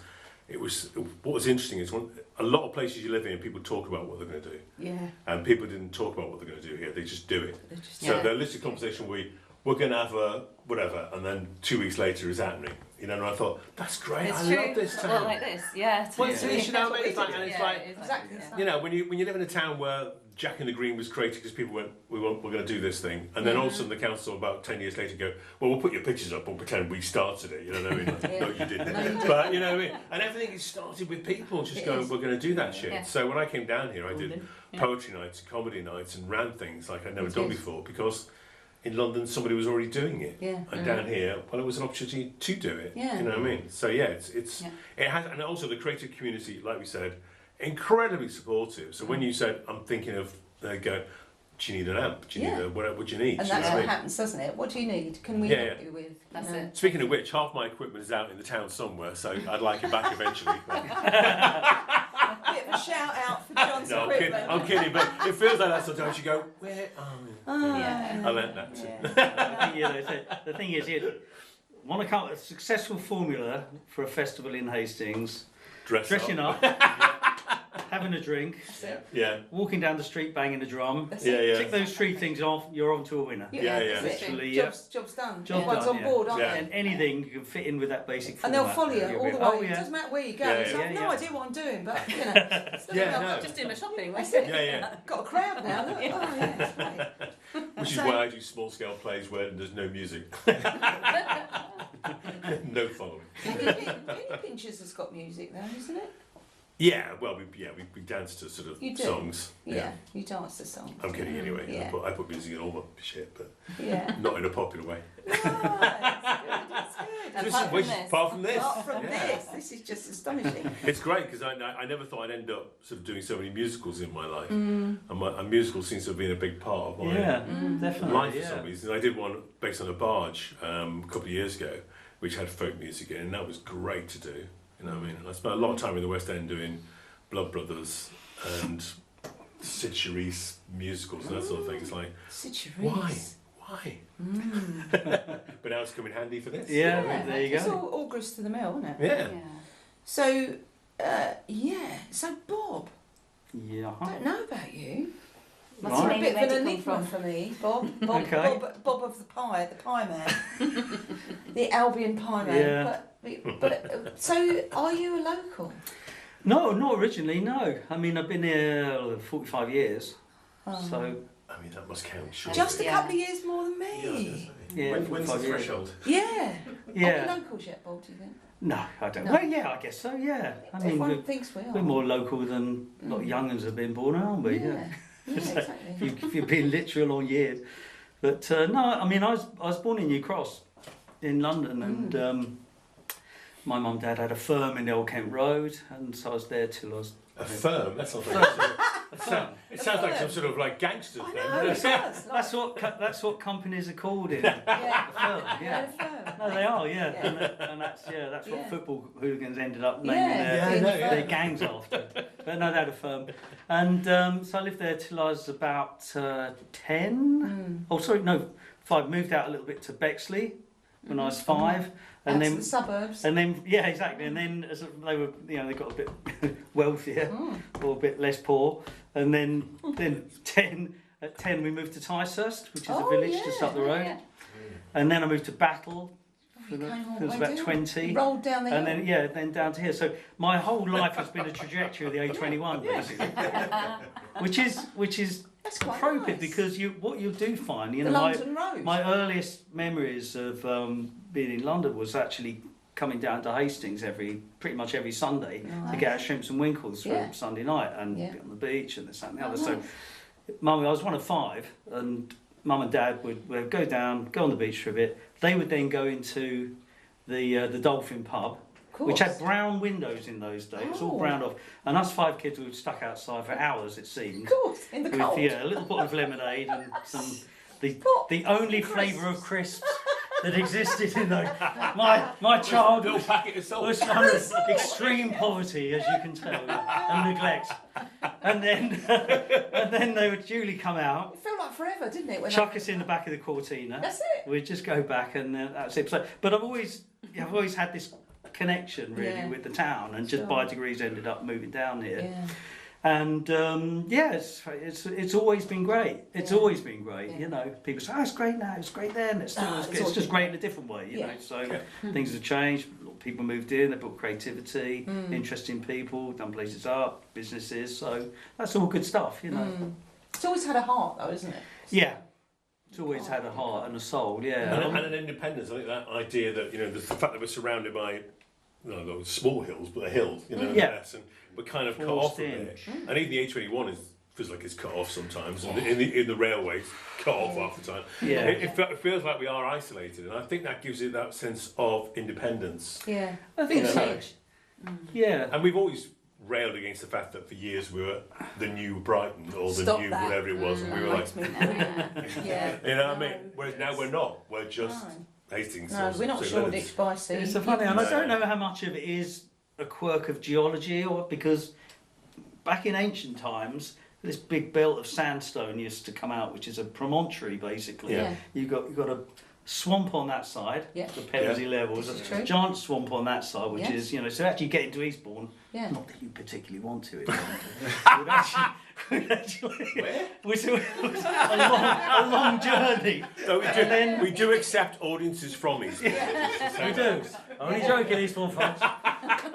[SPEAKER 4] what was interesting is a lot of places you live in, people talk about what they're going to do.
[SPEAKER 1] Yeah.
[SPEAKER 4] And people didn't talk about what they're going to do here, they just do it. So they're literally conversation we're going to have a whatever, and then 2 weeks later it's happening. You know, and I thought, that's great,
[SPEAKER 2] it's
[SPEAKER 4] I
[SPEAKER 2] true.
[SPEAKER 4] love this town.
[SPEAKER 2] Well, like this, yeah.
[SPEAKER 4] Well, it's you know what I mean? It's like,
[SPEAKER 1] exactly.
[SPEAKER 4] you know, when you live in a town where Jack in the Green was created because people went, we're going to do this thing, and then all of a sudden the council about 10 years later go, well, we'll put your pictures up, we'll pretend we started it, you know what I mean? Like, no, you didn't. But, you know what I mean? And everything is started with people just going, we're going to do that shit.
[SPEAKER 2] Yeah.
[SPEAKER 4] So when I came down here, I did poetry nights, comedy nights, and ran things like I'd never done before, because in London somebody was already doing it, and down here, well, it was an opportunity to do it. You know what I mean? So it has, and also the creative community, like we said, incredibly supportive. So when you said, I'm thinking of, they go, do you need an amp? Do you need what do you need?
[SPEAKER 1] And that's what happens, doesn't it? What do you need? Can we help you with?
[SPEAKER 2] That's it.
[SPEAKER 4] Speaking of which, half my equipment is out in the town somewhere, so I'd like it back eventually.
[SPEAKER 1] Bit of a shout out for John's equipment.
[SPEAKER 4] I'm kidding, but it feels like that sometimes. You go, where are you? I learnt that too.
[SPEAKER 3] The thing is, you want to come a successful formula for a festival in Hastings: dressing up. Having a drink, walking down the street banging the drum, tick those three things off, you're on to a winner.
[SPEAKER 1] Literally, job's done.
[SPEAKER 3] Everyone's
[SPEAKER 1] on board, aren't they?
[SPEAKER 3] And anything you can fit in with that basic format.
[SPEAKER 1] And they'll follow you all the way. It doesn't matter where you go. I have no idea what I'm doing, but you know,
[SPEAKER 2] just doing my shopping.
[SPEAKER 1] Got a crowd now. Look.
[SPEAKER 4] Which is why I do small scale plays where there's no music. No following.
[SPEAKER 1] Penny Pinchers has got music though, isn't it?
[SPEAKER 4] Yeah, well, we dance to sort of songs.
[SPEAKER 1] Yeah, you dance to songs.
[SPEAKER 4] I'm kidding anyway. I put music in all my shit, but not in a popular way.
[SPEAKER 1] No, it's good.
[SPEAKER 4] Apart from this.
[SPEAKER 1] This is just astonishing.
[SPEAKER 4] It's great because I never thought I'd end up sort of doing so many musicals in my life, and musicals seems to have been a big part of my life for some reason. I did one based on a barge a couple of years ago, which had folk music in, and that was great to do. You know what I mean? And I spent a lot of time in the West End doing Blood Brothers and Sid Charisse musicals and that sort of thing. It's like, why? But now it's come in handy for this.
[SPEAKER 3] There you go.
[SPEAKER 1] It's all grist to the mill, isn't it?
[SPEAKER 4] Yeah.
[SPEAKER 1] So, So, Bob.
[SPEAKER 3] Yeah.
[SPEAKER 1] I don't know about you.
[SPEAKER 2] What's
[SPEAKER 1] That's
[SPEAKER 2] your
[SPEAKER 1] a bit
[SPEAKER 2] name
[SPEAKER 1] of an
[SPEAKER 2] going to come
[SPEAKER 1] enigma
[SPEAKER 2] from?
[SPEAKER 1] for me, Bob.
[SPEAKER 3] Okay.
[SPEAKER 1] Bob of the pie man. The Albion pie man.
[SPEAKER 3] Yeah.
[SPEAKER 1] But so, are you a local?
[SPEAKER 3] No, not originally, no. I mean, I've been here 45 years. So.
[SPEAKER 4] I mean, that must count, surely.
[SPEAKER 1] Just a couple of years more than me.
[SPEAKER 5] When's the threshold?
[SPEAKER 1] Yeah. Are we locals yet, Bob, do you think?
[SPEAKER 3] No, I don't. No. Well, yeah, I guess so, yeah. I mean,
[SPEAKER 1] everyone thinks we are.
[SPEAKER 3] We're more local than a lot of young'uns have been born, aren't we?
[SPEAKER 1] Yeah, exactly.
[SPEAKER 3] if you're being literal on years. But no, I mean, I was born in New Cross in London, and my mum and dad had a firm in the Old Kent Road, and so I was there till I was...
[SPEAKER 4] A firm? That's not it sounds like some sort of like gangsters.
[SPEAKER 1] I know, it does.
[SPEAKER 3] That's what companies are called in.
[SPEAKER 1] Yeah.
[SPEAKER 3] A firm,
[SPEAKER 1] A firm.
[SPEAKER 3] No, they are, And that's what football hooligans ended up naming their gangs after. But no, they had a firm, and so I lived there till I was about 10. Oh, sorry, no, 5. Moved out a little bit to Bexley when I was 5. And then
[SPEAKER 1] the suburbs.
[SPEAKER 3] And then exactly. And then as they were, they got a bit wealthier or a bit less poor. And then at 10 we moved to Ticehurst, which is a village just up the road. And then I moved to Battle a I was about 20.
[SPEAKER 1] Rolled down the hill.
[SPEAKER 3] And then down to here. So my whole life has been a trajectory of the A21, basically, which is appropriate because what you do find, you know, my earliest memories of being in London was actually coming down to Hastings pretty much every Sunday to get our shrimps and winkles for Sunday night and be on the beach and this and the other. So, Mum, I was one of 5, and Mum and Dad would go down, go on the beach for a bit. They would then go into the Dolphin pub, which had brown windows in those days, all browned off. And us 5 kids were stuck outside for hours, it seemed.
[SPEAKER 1] Of course, in the cold.
[SPEAKER 3] With a little bottle of lemonade and the only flavour of crisps that existed in those. My childhood was one of extreme poverty, as you can tell, and neglect. And then they would duly come out.
[SPEAKER 1] It felt like forever, didn't it?
[SPEAKER 3] Chuck us in the back of the Cortina.
[SPEAKER 1] That's it.
[SPEAKER 3] We'd just go back, and that's it. So, but I've always had this connection really with the town, and just by degrees ended up moving down here.
[SPEAKER 1] Yeah.
[SPEAKER 3] And it's always been great. It's always been great. You know, people say, "Oh, it's great now. It's great then." It's just great in a different way. You know, so things have changed. People moved in. They brought creativity, interesting people, done places up, businesses. So that's all good stuff. You know,
[SPEAKER 1] it's always had a heart, though, isn't it?
[SPEAKER 3] Yeah. It's always had a heart and a soul,
[SPEAKER 4] and an independence. I think that idea that, you know, the fact that we're surrounded by, those small hills, but a hill, you know, yes, and we're kind of cut off from it. And even the A21 feels like it's cut off sometimes, and in the railways, cut off half the time.
[SPEAKER 3] Yeah,
[SPEAKER 4] it feels like we are isolated, and I think that gives it that sense of independence.
[SPEAKER 1] Yeah,
[SPEAKER 3] I think so. Yeah,
[SPEAKER 4] and we've always railed against the fact that for years we were the new Brighton or the new whatever it was, and we were like, you know what I mean? Whereas now we're not. We're just Hastings.
[SPEAKER 1] No, we're not Shoreditch by sea.
[SPEAKER 3] It's so funny, and I don't know how much of it is a quirk of geology, or because back in ancient times, this big belt of sandstone used to come out, which is a promontory basically.
[SPEAKER 1] Yeah.
[SPEAKER 3] You've got a swamp on that side, the Pevensey levels, a giant swamp on that side, which is, you know, so actually getting to Eastbourne, not that you particularly want to, would actually was a long journey.
[SPEAKER 4] So we do accept audiences from Eastbourne.
[SPEAKER 3] We do. Only joking, Eastbourne folks.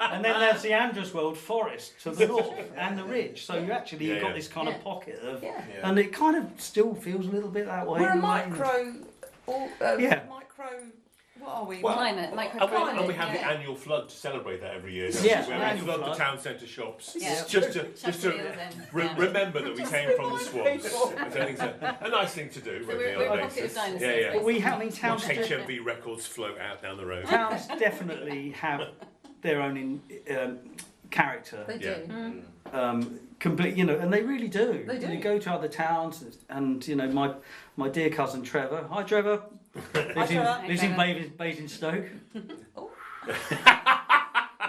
[SPEAKER 3] And then there's the Andrewsweld Forest to the north and the ridge. So you actually you've got this kind of pocket of, and it kind of still feels a little bit that way.
[SPEAKER 1] We're a micro. What are we?
[SPEAKER 4] Well,
[SPEAKER 2] microclimate.
[SPEAKER 4] And we have the annual flood to celebrate that every year.
[SPEAKER 3] Yeah,
[SPEAKER 4] we flood the town centre shops. Yeah. Just to remember that we came from the swamps. I think it's a nice thing to do.
[SPEAKER 2] So we're a pocket of dinosaurs.
[SPEAKER 3] But we have, towns.
[SPEAKER 4] HMV records float out down the road.
[SPEAKER 3] Towns definitely have their own character.
[SPEAKER 1] They do.
[SPEAKER 3] Complete, you know, and they really do.
[SPEAKER 1] They do.
[SPEAKER 3] You go to other towns, and you know, my dear cousin Trevor. Hi, Trevor. Lives in Basingstoke.
[SPEAKER 1] Oh. We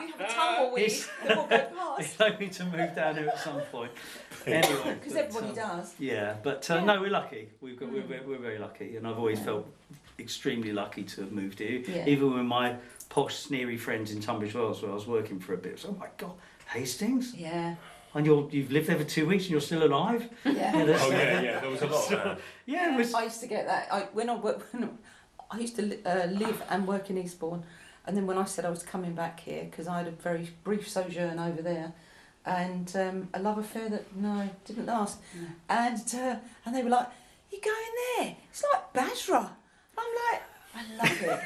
[SPEAKER 1] have a tumbleweed. He's
[SPEAKER 3] hoping to move down here at some point. Anyway,
[SPEAKER 1] because everybody does.
[SPEAKER 3] Yeah, but no, we're lucky. We're very lucky, and I've always felt extremely lucky to have moved here. Yeah. Even with my posh, sneery friends in Tunbridge Wells, where I was working for a bit. So, oh my God, Hastings?
[SPEAKER 1] Yeah.
[SPEAKER 3] And you've lived there for 2 weeks and you're still alive?
[SPEAKER 1] Yeah.
[SPEAKER 4] There was a lot of that.
[SPEAKER 1] Yeah, I used to get that. When I used to live and work in Eastbourne, and then when I said I was coming back here, because I had a very brief sojourn over there, and a love affair that, didn't last. And they were like, "You're going there? It's like Basra." I'm like, I love it.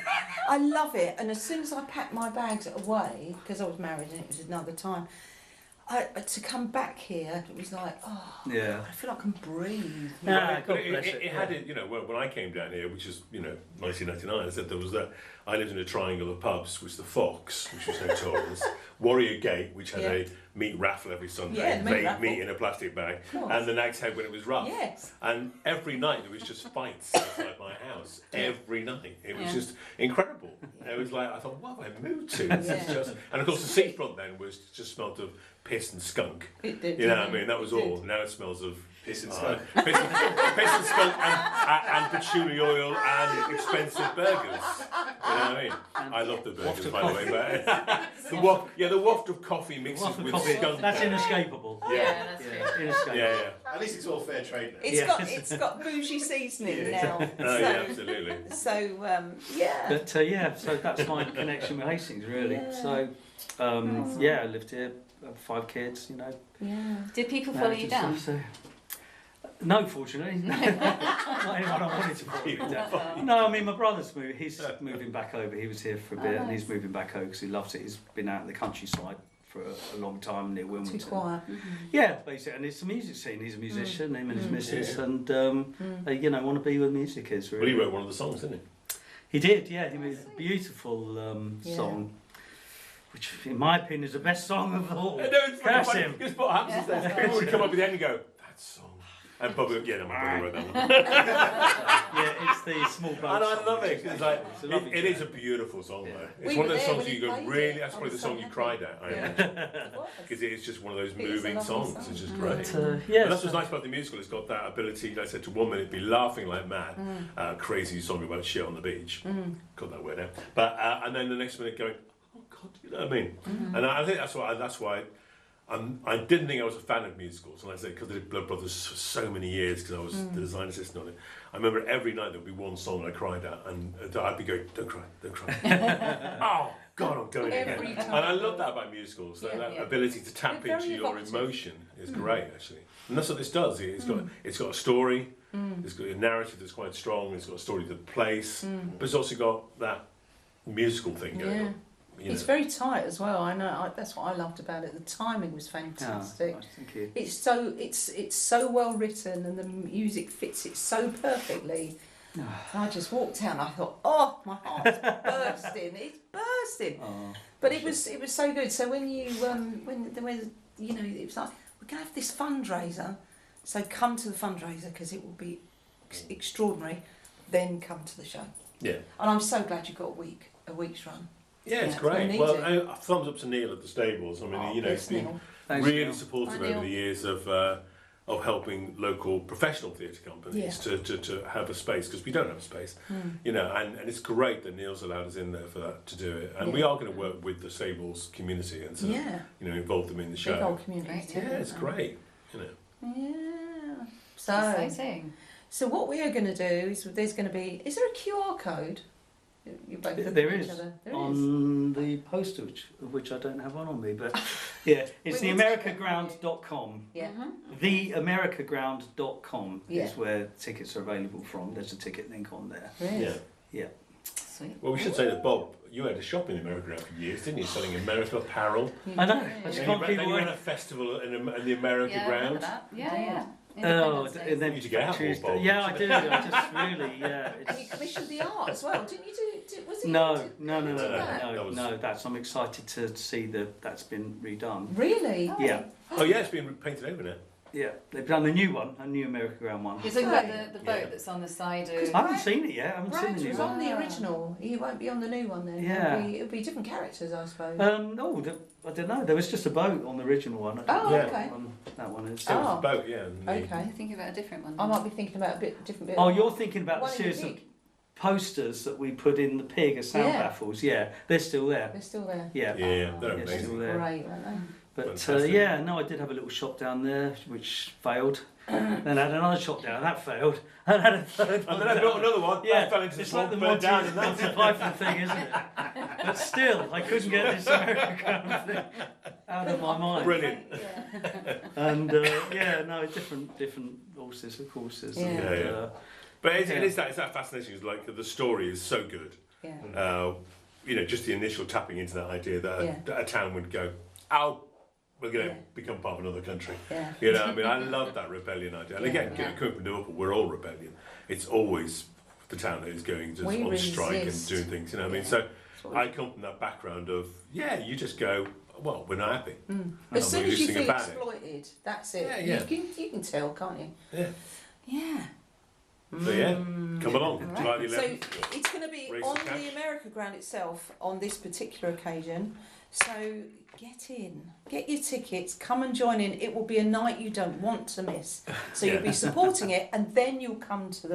[SPEAKER 1] I love it. And as soon as I packed my bags away, because I was married and it was another time, to come back here, it was like, I feel like I can breathe.
[SPEAKER 4] It had, you know, when I came down here, which is, 1999, I said there was that. I lived in a triangle of pubs, which was the Fox, which was notorious, Warrior Gate, which had a meat raffle every Sunday, meat in a plastic bag, and the Nag's Head when it was rough. Yes. And every night there was just fights outside my house. Every night. It was just incredible. It was like, I thought, what have I moved to? And of course the seafront then just smelled of piss and skunk.
[SPEAKER 1] It did.
[SPEAKER 4] You know what I mean? That was all. Now it smells of piss and skunk. Piss and skunk and patchouli oil and expensive burgers. what I mean? I love the burgers, by the way. But the waft of coffee mixed with skunk.
[SPEAKER 3] That's inescapable.
[SPEAKER 2] Yeah, that's true.
[SPEAKER 3] Inescapable.
[SPEAKER 4] Yeah.
[SPEAKER 5] At least it's all fair trade now.
[SPEAKER 1] It's got bougie seaseaning now.
[SPEAKER 4] Yeah, absolutely.
[SPEAKER 1] So yeah.
[SPEAKER 3] But so that's my connection with Hastings, really.
[SPEAKER 1] Yeah.
[SPEAKER 3] So I lived here, 5 kids, you know.
[SPEAKER 1] Yeah.
[SPEAKER 2] Did people follow you down?
[SPEAKER 3] No, fortunately. Not anyone I wanted to follow me down. No, I mean, my brother's moving. He's moving back over. He was here for a bit, and he's moving back over because he loves it. He's been out in the countryside for a long time near Wilmington.
[SPEAKER 1] Too quiet.
[SPEAKER 3] Yeah, basically, and it's a music scene. He's a musician, him and his missus, and they, want to be where music is. Really.
[SPEAKER 4] Well, he wrote one of the songs, didn't he?
[SPEAKER 3] He did, yeah. He made a beautiful song, which, in my opinion, is the best song of all.
[SPEAKER 4] No, it's
[SPEAKER 3] Curse him.
[SPEAKER 4] Because what happens is that people would come up with the end and go, that song. And probably, my brother wrote that one.
[SPEAKER 3] Yeah, it's the small boat.
[SPEAKER 4] And I love it.
[SPEAKER 3] Song.
[SPEAKER 4] It's like,
[SPEAKER 3] It's a lovely
[SPEAKER 4] it
[SPEAKER 3] track.
[SPEAKER 4] is a beautiful song,
[SPEAKER 3] Yeah.
[SPEAKER 4] though. It's
[SPEAKER 1] We
[SPEAKER 4] one of
[SPEAKER 1] were
[SPEAKER 4] those
[SPEAKER 1] there
[SPEAKER 4] songs
[SPEAKER 1] when
[SPEAKER 4] you
[SPEAKER 1] he
[SPEAKER 4] go,
[SPEAKER 1] played
[SPEAKER 4] really,
[SPEAKER 1] it.
[SPEAKER 4] that's
[SPEAKER 1] I
[SPEAKER 4] probably the
[SPEAKER 1] was so
[SPEAKER 4] song you
[SPEAKER 1] happy.
[SPEAKER 4] cried at, I imagine. Because it's just one of those
[SPEAKER 1] It is a
[SPEAKER 4] moving
[SPEAKER 1] lovely
[SPEAKER 4] songs.
[SPEAKER 1] song.
[SPEAKER 4] It's just
[SPEAKER 1] Mm.
[SPEAKER 4] great.
[SPEAKER 3] But,
[SPEAKER 4] And
[SPEAKER 3] yes,
[SPEAKER 4] that's what's nice about the musical. It's got that ability, like I said, to 1 minute be laughing like mad, crazy song about shit on the beach. Got that word out. But and then the next minute going, oh God, you know what I mean? And I think that's why. I didn't think I was a fan of musicals, and I said because I did Blood Brothers for so many years because I was the design assistant on it. I remember every night there would be one song I cried at, and I'd be going, "Don't cry, don't cry." Oh God, I'm going again.
[SPEAKER 1] Every time.
[SPEAKER 4] And I love that about musicals. That ability to tap
[SPEAKER 1] They're very
[SPEAKER 4] into your
[SPEAKER 1] evocative.
[SPEAKER 4] emotion is great, actually. And that's what this does. It's got a story. It's got a narrative that's quite strong. It's got a story to the place, but it's also got that musical thing going on.
[SPEAKER 1] It's very tight as well. I know. That's what I loved about it. The timing was fantastic.
[SPEAKER 3] Thank you.
[SPEAKER 1] It's so well written, and the music fits it so perfectly. And I just walked out and I thought, oh, my heart's bursting. It's bursting.
[SPEAKER 3] Oh,
[SPEAKER 1] But it was so good. So when it was like, we're gonna have this fundraiser. So come to the fundraiser because it will be extraordinary. Then come to the show.
[SPEAKER 4] Yeah.
[SPEAKER 1] And I'm so glad you got a week's run.
[SPEAKER 4] Yeah, it's
[SPEAKER 1] Yeah,
[SPEAKER 4] great.
[SPEAKER 1] we
[SPEAKER 4] Well,
[SPEAKER 1] need
[SPEAKER 4] thumbs up to Neil at the stables. I mean, he's been
[SPEAKER 3] Thanks,
[SPEAKER 4] really
[SPEAKER 3] Neil.
[SPEAKER 4] supportive
[SPEAKER 1] Hi,
[SPEAKER 4] over
[SPEAKER 1] Neil.
[SPEAKER 4] the years of helping local professional theatre companies to have a space because we don't have a space, and it's great that Neil's allowed us in there for that to do it, and we are going to work with the stables community and sort of, involve them in the show.
[SPEAKER 1] Big old community.
[SPEAKER 4] Yeah, it's great.
[SPEAKER 1] Yeah.
[SPEAKER 2] Exciting.
[SPEAKER 1] So what we are going to do is is there a QR code? You both look
[SPEAKER 3] There
[SPEAKER 1] at each
[SPEAKER 3] is
[SPEAKER 1] other. There is.
[SPEAKER 3] on the poster, which I don't have on me, but yeah, it's
[SPEAKER 1] We will take
[SPEAKER 3] theamericaground.com.
[SPEAKER 1] Yeah.
[SPEAKER 3] Theamericaground.com
[SPEAKER 1] Yeah.
[SPEAKER 3] is where tickets are available from. There's a ticket link on there.
[SPEAKER 1] Really?
[SPEAKER 3] Yeah.
[SPEAKER 2] Sweet.
[SPEAKER 4] Well, we should say that Bob, you had a shop in America for years, didn't you? Selling American apparel.
[SPEAKER 3] I know. I
[SPEAKER 1] Yeah.
[SPEAKER 3] just
[SPEAKER 4] And
[SPEAKER 3] can't
[SPEAKER 4] you
[SPEAKER 3] keep
[SPEAKER 4] ran
[SPEAKER 3] away.
[SPEAKER 4] a festival in the America
[SPEAKER 2] Yeah, I remember
[SPEAKER 4] ground.
[SPEAKER 2] that. Yeah.
[SPEAKER 3] Oh,
[SPEAKER 2] Independence Day.
[SPEAKER 3] and then
[SPEAKER 4] You need to get out more,
[SPEAKER 3] Tuesday.
[SPEAKER 4] Bob.
[SPEAKER 3] Yeah, I do. I just really,
[SPEAKER 1] And you commissioned the art as well, didn't you? Was it?
[SPEAKER 3] No.
[SPEAKER 4] That was-
[SPEAKER 3] I'm excited to see that's been redone.
[SPEAKER 1] Really?
[SPEAKER 3] Yeah,
[SPEAKER 4] Oh yeah, it's been painted over now.
[SPEAKER 3] yeah. They've done a new one, a new America Ground one.
[SPEAKER 2] You're talking about
[SPEAKER 1] Right.
[SPEAKER 2] the boat
[SPEAKER 4] Yeah.
[SPEAKER 2] that's on the side of...
[SPEAKER 3] I haven't seen it yet. I haven't seen
[SPEAKER 1] Brad
[SPEAKER 3] the new
[SPEAKER 1] was
[SPEAKER 3] one.
[SPEAKER 1] on the original. He won't be on the new one then.
[SPEAKER 3] Yeah.
[SPEAKER 1] It'll be different characters, I suppose.
[SPEAKER 3] No, I don't know. There was just a boat on the original one. I don't
[SPEAKER 1] Oh,
[SPEAKER 3] know
[SPEAKER 4] Yeah.
[SPEAKER 1] okay.
[SPEAKER 3] That one is.
[SPEAKER 4] It was
[SPEAKER 1] Oh.
[SPEAKER 4] the boat, yeah. and the-
[SPEAKER 1] Okay.
[SPEAKER 2] I'm thinking about a different one.
[SPEAKER 1] I might be thinking about a different bit.
[SPEAKER 3] Oh, you're thinking about
[SPEAKER 1] One
[SPEAKER 3] the
[SPEAKER 1] in the
[SPEAKER 3] series of
[SPEAKER 1] pig.
[SPEAKER 3] posters that we put in the pig as sound
[SPEAKER 1] Yeah.
[SPEAKER 3] baffles. Yeah, they're still there.
[SPEAKER 1] They're still there.
[SPEAKER 3] Yeah.
[SPEAKER 4] Yeah, yeah, they're
[SPEAKER 3] Yeah,
[SPEAKER 4] amazing.
[SPEAKER 3] still there.
[SPEAKER 1] Great, weren't they?
[SPEAKER 3] But
[SPEAKER 4] Fantastic.
[SPEAKER 3] yeah, no, I did have a little shop down there which failed. Then I had another shop down that failed. And I had a third one.
[SPEAKER 4] And then I built another one.
[SPEAKER 3] Yeah,
[SPEAKER 4] that fell into the
[SPEAKER 3] it's like
[SPEAKER 4] swamp,
[SPEAKER 3] the
[SPEAKER 4] burned down,
[SPEAKER 3] Monty,
[SPEAKER 4] and that's
[SPEAKER 3] Monty Python thing, isn't it? But still, I couldn't get this American Ground thing out of my mind.
[SPEAKER 4] brilliant.
[SPEAKER 3] And different horses, of course.
[SPEAKER 1] Yeah.
[SPEAKER 3] And,
[SPEAKER 4] Yeah. But it's that fascination. It's like the story is so good.
[SPEAKER 1] Yeah.
[SPEAKER 4] Just the initial tapping into that idea that
[SPEAKER 1] Yeah.
[SPEAKER 4] a town would go, oh, we're going to become part of another country.
[SPEAKER 1] Yeah.
[SPEAKER 4] I mean, I love that rebellion idea. And again, coming from Liverpool, we're all rebellion. It's always the town that is going just
[SPEAKER 1] We
[SPEAKER 4] on strike
[SPEAKER 1] resist.
[SPEAKER 4] and doing things. You know what I mean? So I come from that background of you just go, well, we're not happy. And
[SPEAKER 1] As soon as you
[SPEAKER 4] sing
[SPEAKER 1] feel
[SPEAKER 4] about it.
[SPEAKER 1] exploited, that's it.
[SPEAKER 4] Yeah.
[SPEAKER 1] You can tell, can't you?
[SPEAKER 4] Yeah.
[SPEAKER 1] Yeah.
[SPEAKER 4] So come along.
[SPEAKER 2] Right.
[SPEAKER 4] July the
[SPEAKER 1] So
[SPEAKER 4] 11th.
[SPEAKER 1] it's going to be
[SPEAKER 4] Raise
[SPEAKER 1] on
[SPEAKER 4] the cash.
[SPEAKER 1] the America Ground itself on this particular occasion. So get in, get your tickets, come and join in. It will be a night you don't want to miss. So you'll be supporting it, and then you'll come to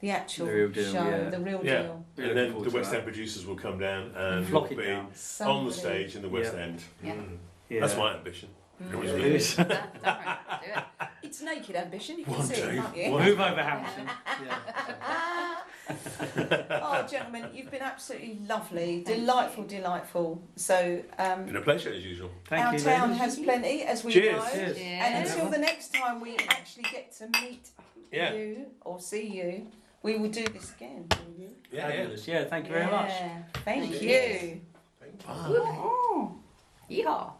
[SPEAKER 1] the actual
[SPEAKER 3] The real deal,
[SPEAKER 1] show,
[SPEAKER 3] yeah.
[SPEAKER 1] the real
[SPEAKER 4] Yeah.
[SPEAKER 1] deal.
[SPEAKER 4] And then the West End producers will come down and
[SPEAKER 3] Flock
[SPEAKER 4] will
[SPEAKER 3] it
[SPEAKER 4] be
[SPEAKER 3] down.
[SPEAKER 4] on the
[SPEAKER 1] Somebody-
[SPEAKER 4] stage in the West
[SPEAKER 3] Yeah.
[SPEAKER 4] End.
[SPEAKER 2] Yeah.
[SPEAKER 3] Yeah.
[SPEAKER 4] That's my ambition.
[SPEAKER 2] Mm.
[SPEAKER 4] It always
[SPEAKER 3] It
[SPEAKER 4] will be.
[SPEAKER 3] is.
[SPEAKER 2] Damn right, do it.
[SPEAKER 1] It's naked ambition, you can
[SPEAKER 4] One
[SPEAKER 1] see
[SPEAKER 4] day,
[SPEAKER 1] it, can't you?
[SPEAKER 4] one
[SPEAKER 3] Move over, Hampton. Yeah.
[SPEAKER 1] Oh, gentlemen, you've been absolutely lovely,
[SPEAKER 2] Thank
[SPEAKER 1] delightful, delightful. So,
[SPEAKER 4] Been a pleasure as usual.
[SPEAKER 3] Thank
[SPEAKER 1] our
[SPEAKER 3] you,
[SPEAKER 1] town
[SPEAKER 3] ladies.
[SPEAKER 1] has plenty, as we
[SPEAKER 4] Cheers.
[SPEAKER 1] know.
[SPEAKER 3] Cheers.
[SPEAKER 1] And
[SPEAKER 2] Yeah.
[SPEAKER 1] until the next time we actually get to meet
[SPEAKER 4] Yeah.
[SPEAKER 1] you or see you, we will do this again.
[SPEAKER 4] Yeah, yeah.
[SPEAKER 3] Fabulous. Yeah, thank you very much.
[SPEAKER 1] Yeah. Thank
[SPEAKER 2] Thank
[SPEAKER 1] you.
[SPEAKER 2] you. Yeehaw.